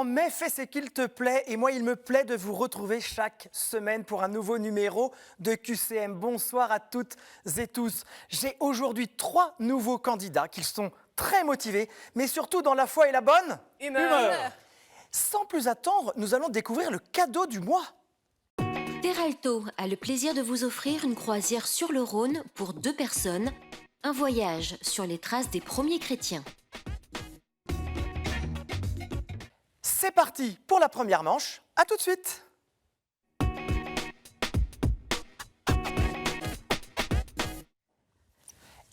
temps, mais fais ce qu'il te plaît. Et moi, il me plaît de vous retrouver chaque semaine pour un nouveau numéro de QCM. Bonsoir à toutes et tous. J'ai aujourd'hui 3 nouveaux candidats qui sont très motivés, mais surtout dans la foi et la bonne humeur. Sans plus attendre, nous allons découvrir le cadeau du mois. Teralto a le plaisir de vous offrir une croisière sur le Rhône pour 2 personnes, un voyage sur les traces des premiers chrétiens. C'est parti pour la première manche. À tout de suite.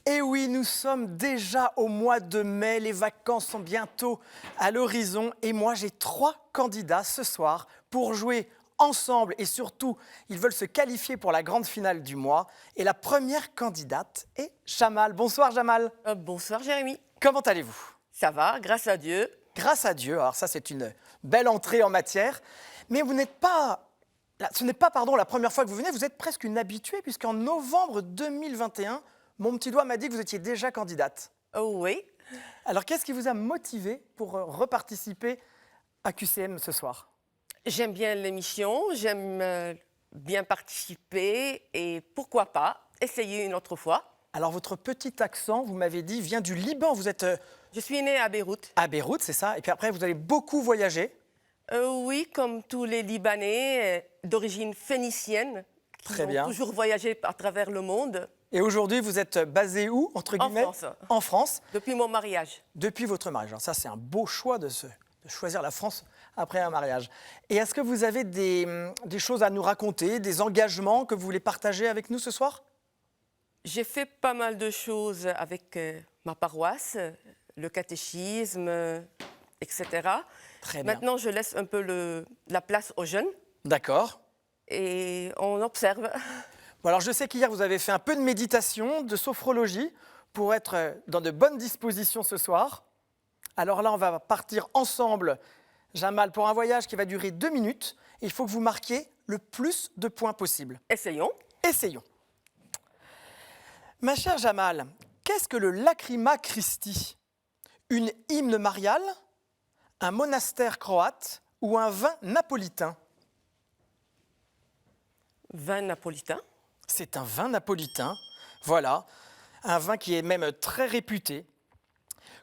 Et oui, nous sommes déjà au mois de mai. Les vacances sont bientôt à l'horizon. Et moi, j'ai 3 candidats ce soir pour jouer ensemble. Et surtout, ils veulent se qualifier pour la grande finale du mois. Et la première candidate est Jamal. Bonsoir Jamal. Bonsoir Jérémy. Comment allez-vous? Ça va, grâce à Dieu. Grâce à Dieu. Alors ça, c'est une belle entrée en matière. Mais vous n'êtes pas... Ce n'est pas la première fois que vous venez. Vous êtes presque une habituée puisqu'en novembre 2021, mon petit doigt m'a dit que vous étiez déjà candidate. Oh oui. Alors, qu'est-ce qui vous a motivé pour reparticiper à QCM ce soir? J'aime bien l'émission, j'aime bien participer et pourquoi pas essayer une autre fois. Alors, votre petit accent, vous m'avez dit, vient du Liban. Vous êtes Je suis née à Beyrouth. à Beyrouth, c'est ça? Et puis après, vous avez beaucoup voyagé. Oui, comme tous les Libanais d'origine phénicienne qui Très ont bien. toujours voyagé à travers le monde. Et aujourd'hui, vous êtes basé où, entre En guillemets? France. En France. Depuis mon mariage. Depuis votre mariage. Alors ça, c'est un beau choix de choisir la France après un mariage. Et est-ce que vous avez des choses à nous raconter, des engagements que vous voulez partager avec nous ce soir? J'ai fait pas mal de choses avec ma paroisse, le catéchisme, etc. Très bien. Maintenant, je laisse un peu la place aux jeunes D'accord. et on observe. Bon, alors je sais qu'hier, vous avez fait un peu de méditation, de sophrologie, pour être dans de bonnes dispositions ce soir. Alors là, on va partir ensemble, Jamal, pour un voyage qui va durer 2 minutes. Il faut que vous marquiez le plus de points possible. Essayons. Essayons. Ma chère Jamal, qu'est-ce que le Lacrima Christi? Une hymne mariale, un monastère croate ou un vin napolitain? Vin napolitain. C'est un vin napolitain, voilà, un vin qui est même très réputé.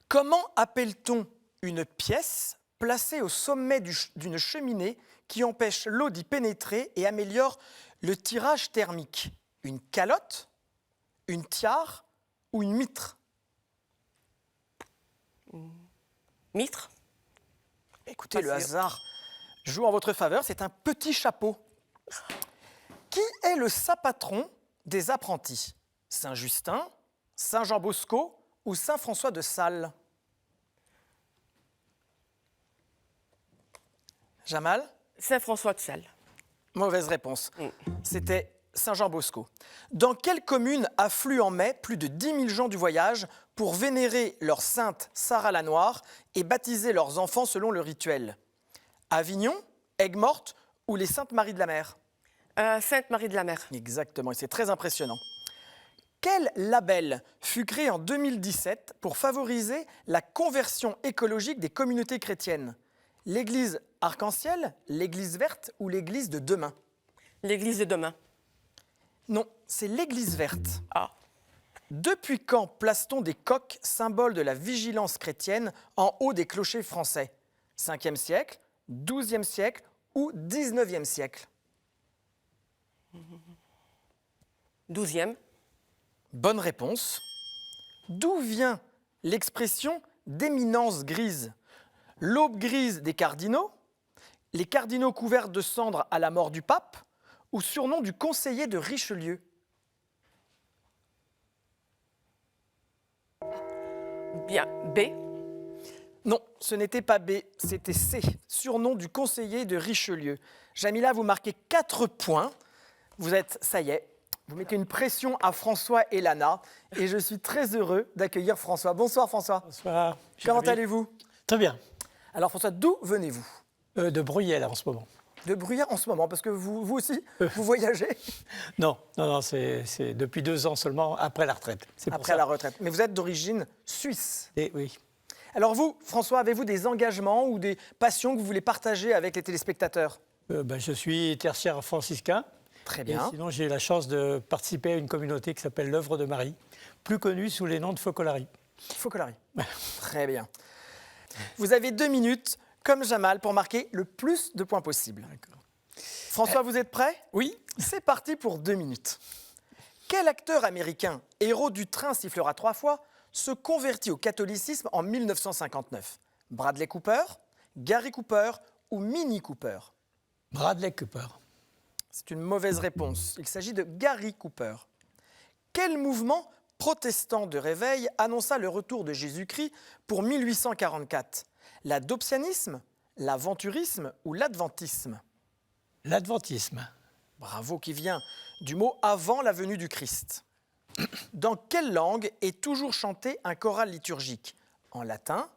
Comment appelle-t-on une pièce placée au sommet d'une cheminée qui empêche l'eau d'y pénétrer et améliore le tirage thermique? Une calotte, une tiare ou une mitre? Mitre. Écoutez, Pas le sûr. hasard joue en votre faveur, c'est un petit chapeau. Qui est le saint patron des apprentis? Saint-Justin, Saint-Jean Bosco ou Saint-François de Sales? Jamal? Saint-François de Sales. Mauvaise réponse. C'était Saint-Jean Bosco. Dans quelle commune affluent en mai plus de 10 000 gens du voyage pour vénérer leur sainte Sarah la Noire et baptiser leurs enfants selon le rituel? Avignon, Aigues-Mortes ou les Saintes Maries de la Mer? Sainte-Marie de la Mer. Exactement, et c'est très impressionnant. Quel label fut créé en 2017 pour favoriser la conversion écologique des communautés chrétiennes? L'Église Arc-en-Ciel, l'Église verte ou l'Église de demain? L'église de demain. Non, c'est l'Église verte. Ah. Depuis quand place-t-on des coqs, symboles de la vigilance chrétienne, en haut des clochers français? 5e siècle, 12e siècle ou 19e siècle? 12e. Bonne réponse. D'où vient l'expression d'éminence grise? L'aube grise des cardinaux, les cardinaux couverts de cendres à la mort du pape ou surnom du conseiller de Richelieu? Bien. B. Non, ce n'était pas B, c'était C, surnom du conseiller de Richelieu. Jamila, vous marquez 4 points. Vous êtes, ça y est, vous mettez une pression à François et Lana. Et je suis très heureux d'accueillir François. Bonsoir François. Bonsoir. Comment allez-vous? Très bien. Alors François, d'où venez-vous? De Bruyères en ce moment. De Bruyères en ce moment, parce que vous aussi, vous voyagez Non, c'est depuis 2 ans seulement après la retraite. C'est pour après ça. la retraite. Mais vous êtes d'origine suisse. Et oui. Alors vous, François, avez-vous des engagements ou des passions que vous voulez partager avec les téléspectateurs? Je suis tertiaire franciscain. Très Et bien. sinon, j'ai la chance de participer à une communauté qui s'appelle l'Œuvre de Marie, plus connue sous les noms de Focolari. Focolari. Très bien. Vous avez 2 minutes, comme Jamal, pour marquer le plus de points possible. François, vous êtes prêt? Oui. C'est parti pour 2 minutes. Quel acteur américain, héros du train sifflera 3 fois, se convertit au catholicisme en 1959? Bradley Cooper, Gary Cooper ou Minnie Cooper? Bradley Cooper. C'est une mauvaise réponse. Il s'agit de Gary Cooper. Quel mouvement protestant de réveil annonça le retour de Jésus-Christ pour 1844? L'adoptionnisme, l'aventurisme ou l'adventisme? L'adventisme. Bravo, qui vient du mot avant la venue du Christ. Dans quelle langue est toujours chanté un choral liturgique? En latin,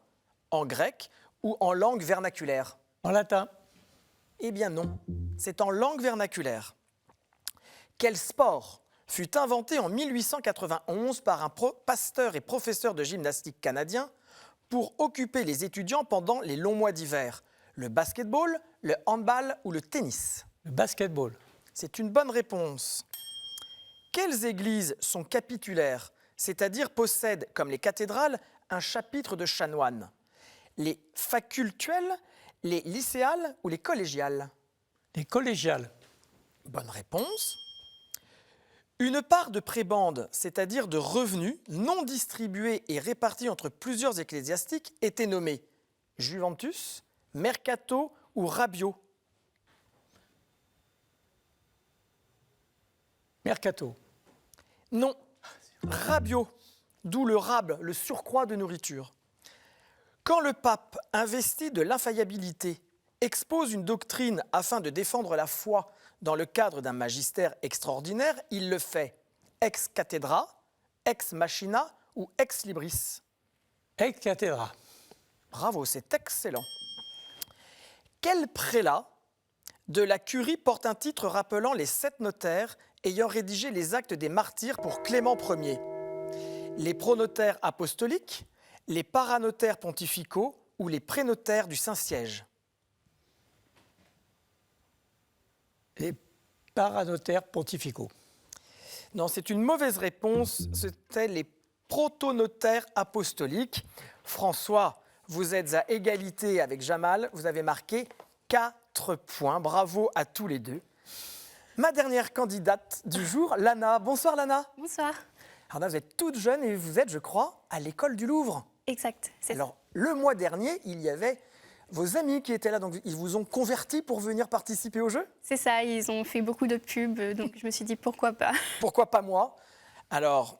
en grec ou en langue vernaculaire? En latin. Eh bien non, c'est en langue vernaculaire. Quel sport fut inventé en 1891 par un pasteur et professeur de gymnastique canadien pour occuper les étudiants pendant les longs mois d'hiver? Le basketball, le handball ou le tennis? Le basketball. C'est une bonne réponse. Quelles églises sont capitulaires, c'est-à-dire possèdent, comme les cathédrales, un chapitre de chanoines? Les facultuelles, les lycéales ou les collégiales? Les collégiales. Bonne réponse. Une part de prébende, c'est-à-dire de revenus non distribués et répartis entre plusieurs ecclésiastiques, était nommée Juventus, Mercato ou Rabio? Mercato. Non, Rabio, d'où le rable, le surcroît de nourriture. Quand le pape, investi de l'infaillibilité, expose une doctrine afin de défendre la foi dans le cadre d'un magistère extraordinaire, il le fait ex cathedra, ex machina ou ex libris? Ex cathedra. Bravo, c'est excellent. Quel prélat de la curie porte un titre rappelant les 7 notaires ayant rédigé les actes des martyrs pour Clément Ier? Les pronotaires apostoliques, les paranotaires pontificaux ou les prénotaires du Saint-Siège? Les paranotaires pontificaux. Non, c'est une mauvaise réponse. C'était les protonotaires apostoliques. François, vous êtes à égalité avec Jamal. Vous avez marqué 4 points. Bravo à tous les deux. Ma dernière candidate du jour, Lana. Bonsoir Lana. Bonsoir. Alors là, vous êtes toute jeune et vous êtes, je crois, à l'école du Louvre. Exact, c'est ça. Alors, le mois dernier, il y avait vos amis qui étaient là. Donc, ils vous ont converti pour venir participer au jeu? C'est ça, ils ont fait beaucoup de pubs, donc je me suis dit pourquoi pas. Pourquoi pas moi? Alors,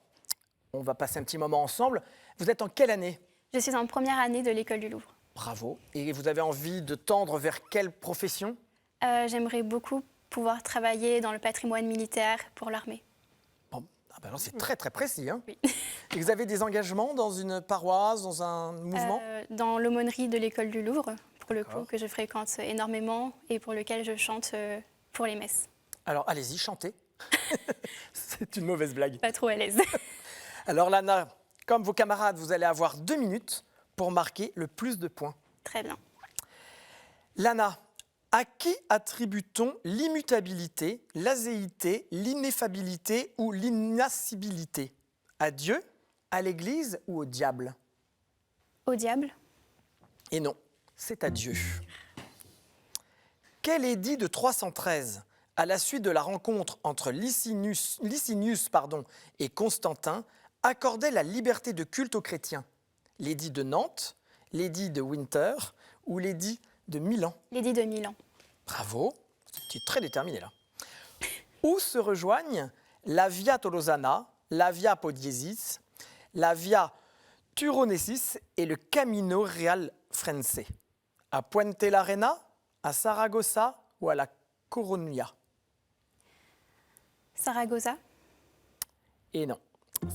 on va passer un petit moment ensemble. Vous êtes en quelle année? Je suis en première année de l'école du Louvre. Bravo. Et vous avez envie de tendre vers quelle profession? J'aimerais beaucoup pouvoir travailler dans le patrimoine militaire pour l'armée. Bon, ah ben alors c'est très très précis. Hein. Oui. Et vous avez des engagements dans une paroisse, dans un mouvement? Dans l'aumônerie de l'école du Louvre, pour le coup, D'accord. que je fréquente énormément et pour lequel je chante pour les messes. Alors allez-y, chantez. C'est une mauvaise blague. Pas trop à l'aise. Alors Lana, comme vos camarades, vous allez avoir 2 minutes pour marquer le plus de points. Très bien. Lana, à qui attribue-t-on l'immutabilité, l'azéité, l'ineffabilité ou l'inascibilité? À Dieu, à l'Église ou au diable? Au diable? Et non, c'est à Dieu. Quel édit de 313, à la suite de la rencontre entre Licinius et Constantin, accordait la liberté de culte aux chrétiens? L'édit de Nantes, l'édit de Winter ou l'édit de Milan? L'édit de Milan. Bravo, tu es très déterminé là. Où se rejoignent la Via Tolosana, la Via Podiesis, la Via Turonessis et le Camino Real Frense? À Puente la Reina, à Saragossa ou à la Coruña? Saragossa? Et non,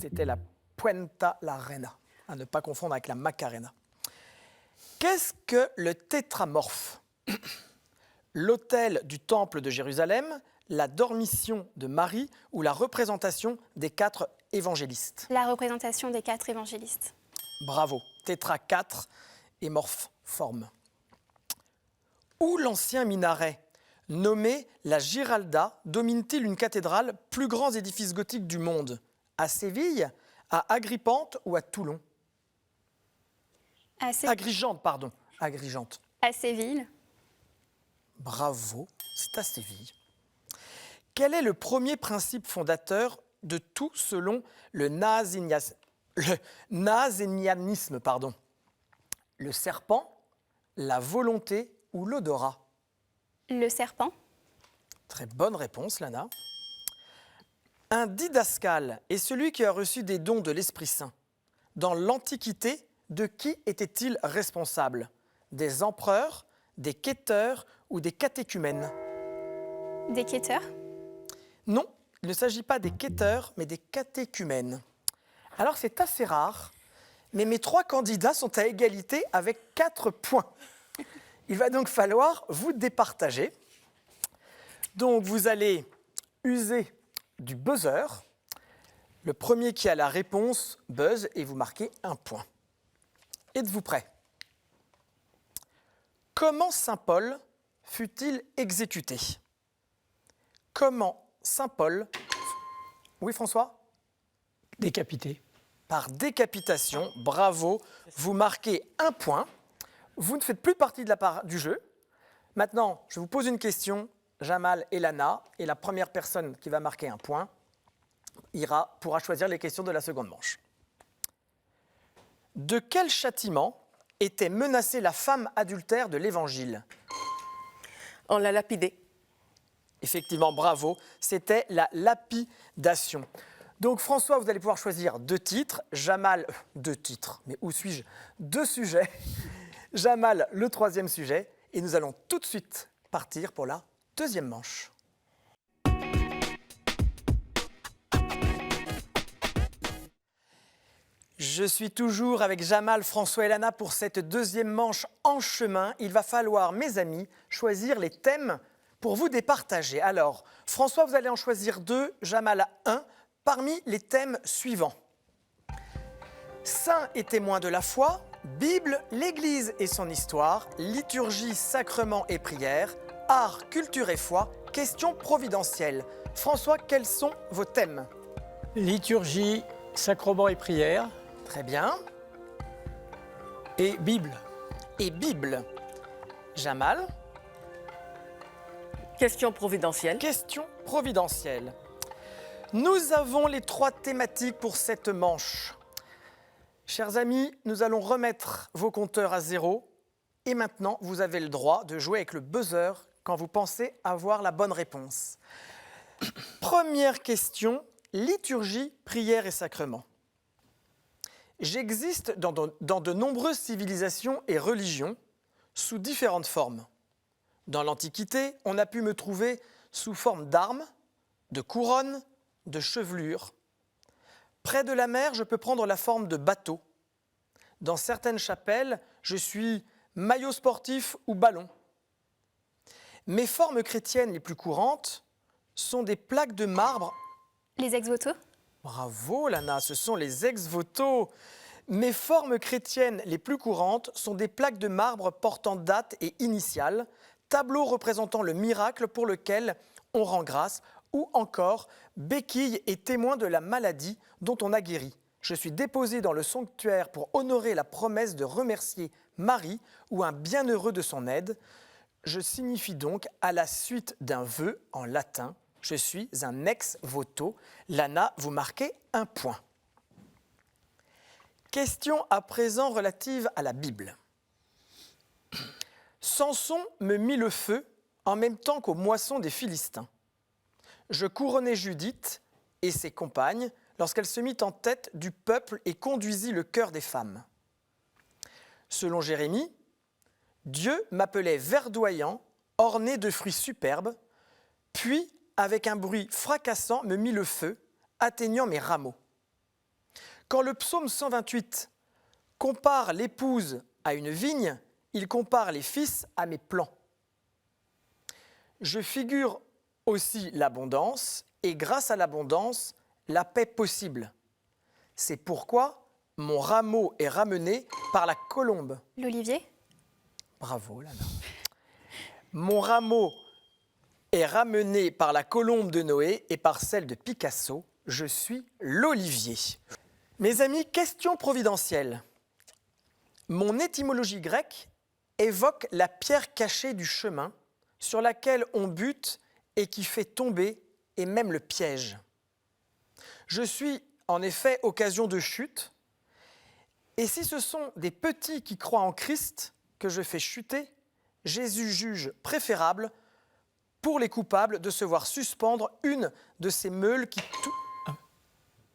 c'était la Puenta la Reina, à ne pas confondre avec la Macarena. Qu'est-ce que le tétramorphe? L'autel du temple de Jérusalem, la dormition de Marie ou la représentation des 4 évangélistes? La représentation des 4 évangélistes. Bravo, tétra 4 et morphe forme. Où l'ancien minaret, nommé la Giralda, domine-t-il une cathédrale, plus grand édifice gothique du monde? À Séville, à Agripante ou à Toulon? Agrigente, pardon. Agrigente. À Séville. Bravo, c'est à Séville. Quel est le premier principe fondateur de tout selon le nasénianisme, Le serpent, la volonté ou l'odorat? Le serpent. Très bonne réponse, Lana. Un didascale est celui qui a reçu des dons de l'Esprit Saint. Dans l'Antiquité, de qui était-il responsable? Des empereurs, des quêteurs ou des catéchumènes? Des quêteurs. Non, il ne s'agit pas des quêteurs, mais des catéchumènes. Alors c'est assez rare, mais mes 3 candidats sont à égalité avec 4 points. Il va donc falloir vous départager. Donc vous allez user du buzzer. Le premier qui a la réponse buzz et vous marquez 1 point. Êtes-vous prêts? Comment saint Paul fut-il exécuté? Comment saint Paul... Oui, François? Décapité. Par décapitation, bravo, vous marquez 1 point. Vous ne faites plus partie du jeu. Maintenant, je vous pose une question, Jamal et Lana, et la première personne qui va marquer 1 point pourra choisir les questions de la seconde manche. De quel châtiment était menacée la femme adultère de l'Évangile? On l'a lapidé. Effectivement, bravo, c'était la lapidation. Donc François, vous allez pouvoir choisir 2 titres, Jamal, 2 titres, mais où suis-je? 2 sujets, Jamal, le 3e sujet, et nous allons tout de suite partir pour la 2e manche. Je suis toujours avec Jamal, François et Lana pour cette 2e manche en chemin. Il va falloir, mes amis, choisir les thèmes pour vous départager. Alors, François, vous allez en choisir 2, Jamal 1, parmi les thèmes suivants. Saints et témoins de la foi, Bible, l'Église et son histoire, liturgie, sacrement et prière, art, culture et foi, questions providentielles. François, quels sont vos thèmes? Liturgie, sacrement et prière. Très bien. Et Bible. Et Bible. Jamal? Question providentielle. Question providentielle. Nous avons les 3 thématiques pour cette manche. Chers amis, nous allons remettre vos compteurs à 0. Et maintenant, vous avez le droit de jouer avec le buzzer quand vous pensez avoir la bonne réponse. Première question, liturgie, prière et sacrement. J'existe dans de nombreuses civilisations et religions sous différentes formes. Dans l'Antiquité, on a pu me trouver sous forme d'armes, de couronnes, de chevelures. Près de la mer, je peux prendre la forme de bateau. Dans certaines chapelles, je suis maillot sportif ou ballon. Mes formes chrétiennes les plus courantes sont des plaques de marbre. Les ex-voto. Bravo Lana, ce sont les ex-voto. Mes formes chrétiennes les plus courantes sont des plaques de marbre portant date et initiales, tableau représentant le miracle pour lequel on rend grâce, ou encore béquille et témoin de la maladie dont on a guéri. Je suis déposé dans le sanctuaire pour honorer la promesse de remercier Marie ou un bienheureux de son aide. Je signifie donc à la suite d'un vœu en latin. Je suis un ex-voto. Lana, vous marquez 1 point. Question à présent relative à la Bible. Samson me mit le feu en même temps qu'aux moissons des Philistins. Je couronnai Judith et ses compagnes lorsqu'elle se mit en tête du peuple et conduisit le cœur des femmes. Selon Jérémie, Dieu m'appelait verdoyant, orné de fruits superbes, puis, avec un bruit fracassant, me mit le feu, atteignant mes rameaux. Quand le psaume 128 compare l'épouse à une vigne, il compare les fils à mes plants. Je figure aussi l'abondance, et grâce à l'abondance, la paix possible. C'est pourquoi mon rameau est ramené par la colombe. L'olivier. Bravo, Lana. Mon rameau est ramené par la colombe de Noé et par celle de Picasso. Je suis l'olivier. Mes amis, question providentielle. Mon étymologie grecque évoque la pierre cachée du chemin sur laquelle on bute et qui fait tomber et même le piège. Je suis en effet occasion de chute. Et si ce sont des petits qui croient en Christ que je fais chuter, Jésus juge préférable pour les coupables de se voir suspendre une de ces meules qui...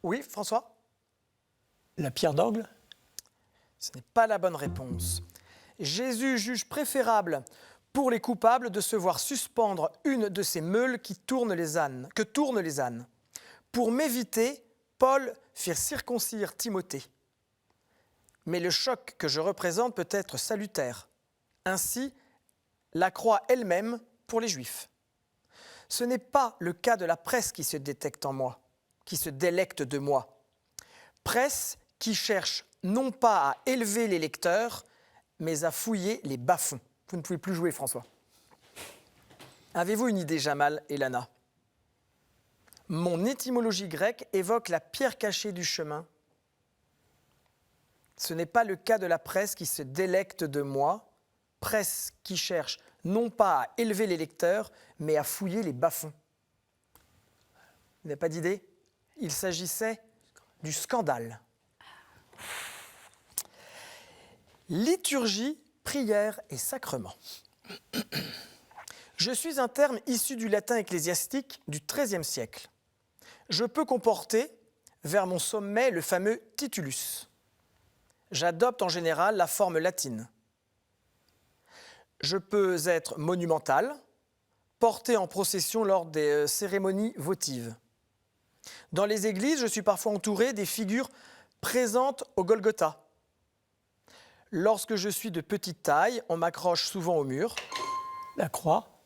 Oui, François ? La pierre d'angle? Ce n'est pas la bonne réponse. Jésus juge préférable pour les coupables de se voir suspendre une de ces meules que tournent les ânes. Pour m'éviter, Paul fit circoncire Timothée. Mais le choc que je représente peut être salutaire. Ainsi, la croix elle-même pour les Juifs. Ce n'est pas le cas de la presse qui se détecte en moi, qui se délecte de moi. Presse qui cherche non pas à élever les lecteurs, mais à fouiller les bas-fonds. Vous ne pouvez plus jouer, François. Avez-vous une idée, Jamal et Lana? Mon étymologie grecque évoque la pierre cachée du chemin. Ce n'est pas le cas de la presse qui se délecte de moi, presse qui cherche non pas à élever les lecteurs, mais à fouiller les bas-fonds. Vous n'avez pas d'idée? Il s'agissait du scandale. Liturgie, prière et sacrement. Je suis un terme issu du latin ecclésiastique du XIIIe siècle. Je peux comporter vers mon sommet le fameux titulus. J'adopte en général la forme latine. Je peux être monumental, porté en procession lors des cérémonies votives. Dans les églises, je suis parfois entouré des figures présentes au Golgotha. Lorsque je suis de petite taille, on m'accroche souvent au mur. La croix?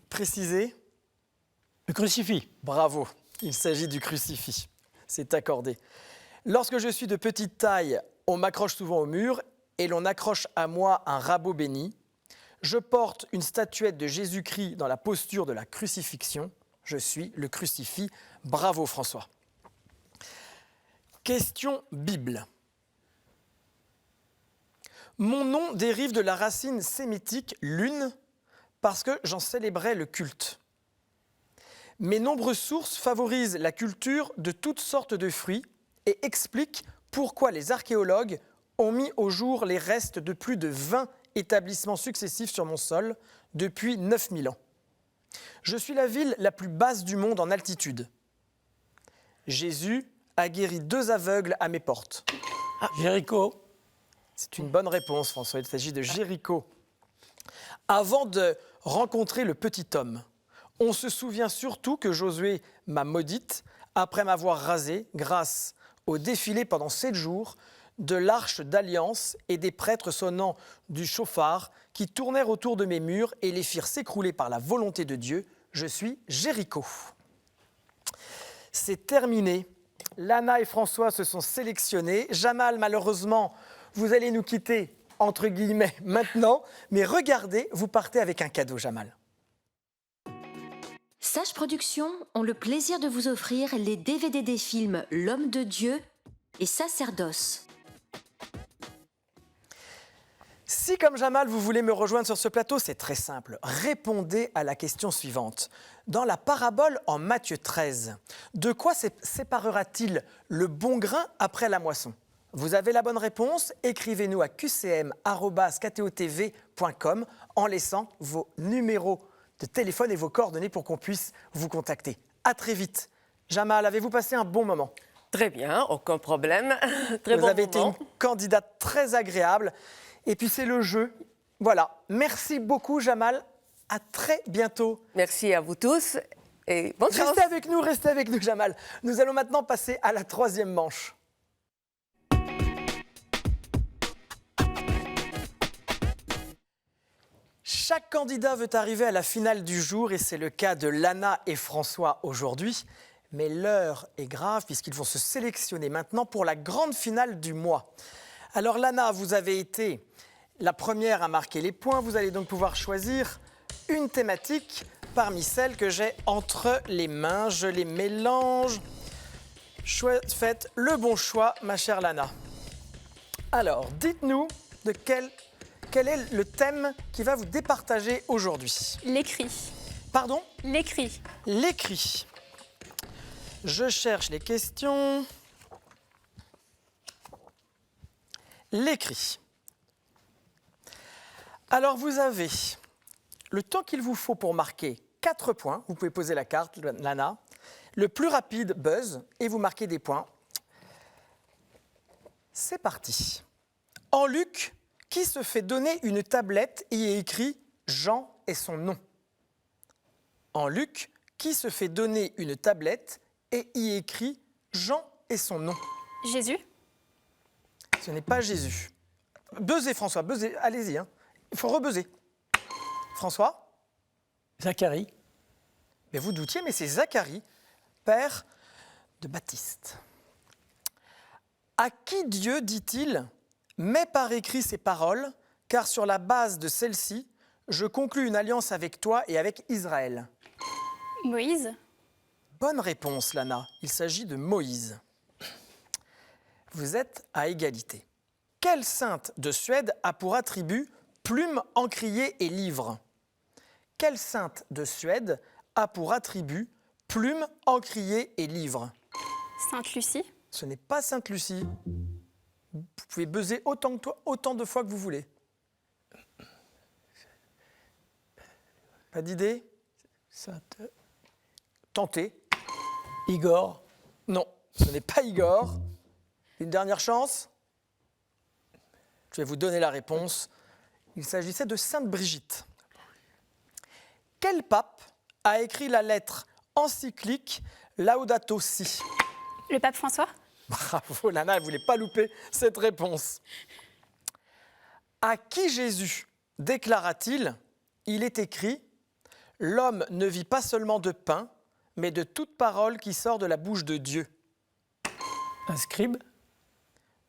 Précisez. Le crucifix? Bravo, il s'agit du crucifix. C'est accordé. Lorsque je suis de petite taille, on m'accroche souvent au mur et l'on accroche à moi un rabot béni. Je porte une statuette de Jésus-Christ dans la posture de la crucifixion. Je suis le crucifix. Bravo, François. Question Bible. Mon nom dérive de la racine sémitique lune parce que j'en célébrais le culte. Mes nombreuses sources favorisent la culture de toutes sortes de fruits et expliquent pourquoi les archéologues ont mis au jour les restes de plus de 20 établissements successifs sur mon sol depuis 9000 ans. Je suis la ville la plus basse du monde en altitude. Jésus a guéri 2 aveugles à mes portes. Jéricho? C'est une bonne réponse, François. Il s'agit de Jéricho. Avant de rencontrer le petit homme, on se souvient surtout que Josué m'a maudite après m'avoir rasée grâce au défilé pendant 7 jours de l'arche d'alliance et des prêtres sonnant du chauffard qui tournèrent autour de mes murs et les firent s'écrouler par la volonté de Dieu. Je suis Jéricho. C'est terminé. Lana et François se sont sélectionnés. Jamal, malheureusement, vous allez nous quitter, entre guillemets, maintenant. Mais regardez, vous partez avec un cadeau, Jamal. Sage Productions ont le plaisir de vous offrir les DVD des films L'Homme de Dieu et Sacerdoce. Si, comme Jamal, vous voulez me rejoindre sur ce plateau, c'est très simple. Répondez à la question suivante. Dans la parabole en Matthieu 13, de quoi séparera-t-il le bon grain après la moisson? Vous avez la bonne réponse, écrivez-nous à qcm@ktotv.com en laissant vos numéros de téléphone et vos coordonnées pour qu'on puisse vous contacter. À très vite. Jamal, avez-vous passé un bon moment? Très bien, aucun problème. Très Vous bon avez été moment. une candidate très agréable. Et puis c'est le jeu. Voilà. Merci beaucoup, Jamal. À très bientôt. Merci à vous tous et bonne chance. Restez avec nous, Jamal. Nous allons maintenant passer à la 3e manche. Chaque candidat veut arriver à la finale du jour et c'est le cas de Lana et François aujourd'hui. Mais l'heure est grave puisqu'ils vont se sélectionner maintenant pour la grande finale du mois. Alors Lana, vous avez été la première à marquer les points. Vous allez donc pouvoir choisir une thématique parmi celles que j'ai entre les mains. Je les mélange. Faites le bon choix, ma chère Lana. Alors, dites-nous de quel est le thème qui va vous départager aujourd'hui. L'écrit. Pardon ? L'écrit. L'écrit. Je cherche les questions. L'écrit. Alors, vous avez le temps qu'il vous faut pour marquer 4 points. Vous pouvez poser la carte, Lana. Le plus rapide buzz et vous marquez des points. C'est parti. En Luc, qui se fait donner une tablette et y est écrit Jean et son nom. En Luc, qui se fait donner une tablette et y est écrit Jean et son nom. Jésus. Ce n'est pas Jésus. Buzzez, François, buzzez, allez-y. Il faut rebuzzer. François ? Zacharie. Mais vous doutiez, mais c'est Zacharie, père de Baptiste. À qui Dieu dit-il « Mets par écrit ces paroles, car sur la base de celles-ci, je conclus une alliance avec toi et avec Israël ». Moïse. Bonne réponse, Lana. Il s'agit de Moïse. Vous êtes à égalité. Quelle sainte de Suède a pour attribut plume, encrier et livre ? Quelle sainte de Suède a pour attribut plume, encrier et livre ? Sainte Lucie. Ce n'est pas Sainte Lucie. Vous pouvez buzzer autant de fois que vous voulez. Pas d'idée ? Sainte. Tentez. Igor. Non, ce n'est pas Igor. Une dernière chance ? Je vais vous donner la réponse. Il s'agissait de Sainte Brigitte. Quel pape a écrit la lettre encyclique Laudato Si ? Le pape François. Bravo, Lana, elle ne voulait pas louper cette réponse. À qui Jésus déclara-t-il ? Il est écrit « L'homme ne vit pas seulement de pain, mais de toute parole qui sort de la bouche de Dieu. Un scribe. »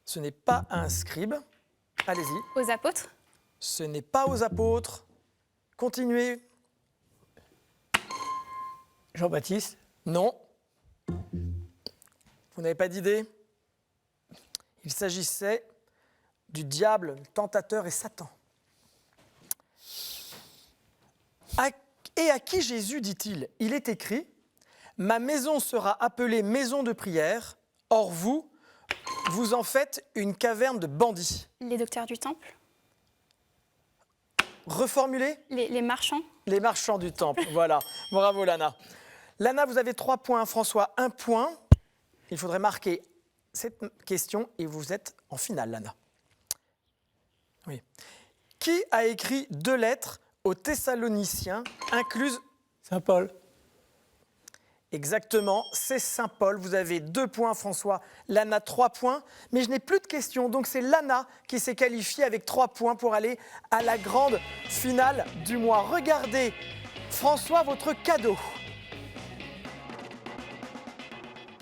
Ce n'est pas un scribe. Allez-y. Aux apôtres. Ce n'est pas aux apôtres. Continuez. Jean-Baptiste. Non. Vous n'avez pas d'idée ? Il s'agissait du diable, le tentateur et Satan. Et à qui Jésus dit-il ? Il est écrit « Ma maison sera appelée maison de prière, or vous, vous en faites une caverne de bandits. » Les docteurs du temple. Reformulez ? Les marchands. Les marchands du temple, voilà. Bravo, Lana. Lana, vous avez 3 points. François, 1 point. Il faudrait marquer cette question et vous êtes en finale, Lana. Oui. Qui a écrit 2 lettres aux Thessaloniciens, incluses... Saint Paul. Exactement, c'est Saint Paul. Vous avez 2 points, François. Lana, 3 points. Mais je n'ai plus de questions. Donc c'est Lana qui s'est qualifiée avec 3 points pour aller à la grande finale du mois. Regardez, François, votre cadeau.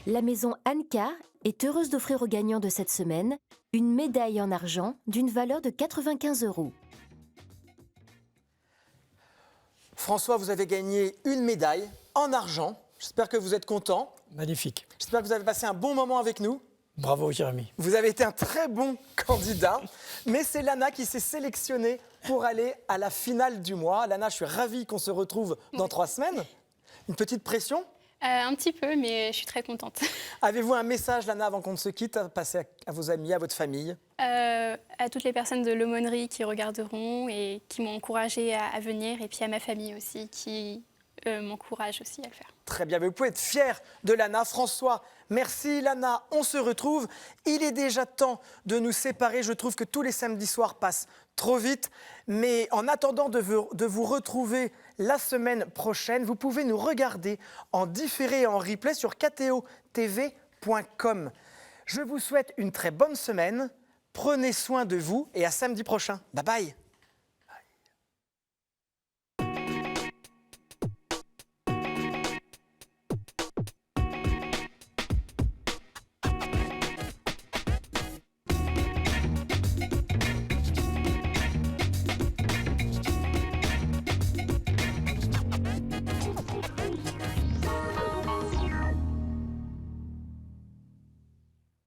La maison Anka est heureuse d'offrir aux gagnants de cette semaine une médaille en argent d'une valeur de 95 €. François, vous avez gagné une médaille en argent. J'espère que vous êtes content. Magnifique. J'espère que vous avez passé un bon moment avec nous. Bravo, Jérémy. Vous avez été un très bon candidat, mais c'est Lana qui s'est sélectionnée pour aller à la finale du mois. Lana, je suis ravie qu'on se retrouve dans 3 semaines. Une petite pression ? Un petit peu, mais je suis très contente. Avez-vous un message, Lana, avant qu'on ne se quitte, à passer à vos amis, à votre famille ? À toutes les personnes de l'aumônerie qui regarderont et qui m'ont encouragée à venir, et puis à ma famille aussi qui m'encourage aussi à le faire. Très bien, mais vous pouvez être fiers de Lana. François, merci Lana, on se retrouve. Il est déjà temps de nous séparer. Je trouve que tous les samedis soirs passent trop vite. Mais en attendant de vous retrouver la semaine prochaine, vous pouvez nous regarder en différé et en replay sur kto-tv.com. Je vous souhaite une très bonne semaine. Prenez soin de vous et à samedi prochain. Bye bye.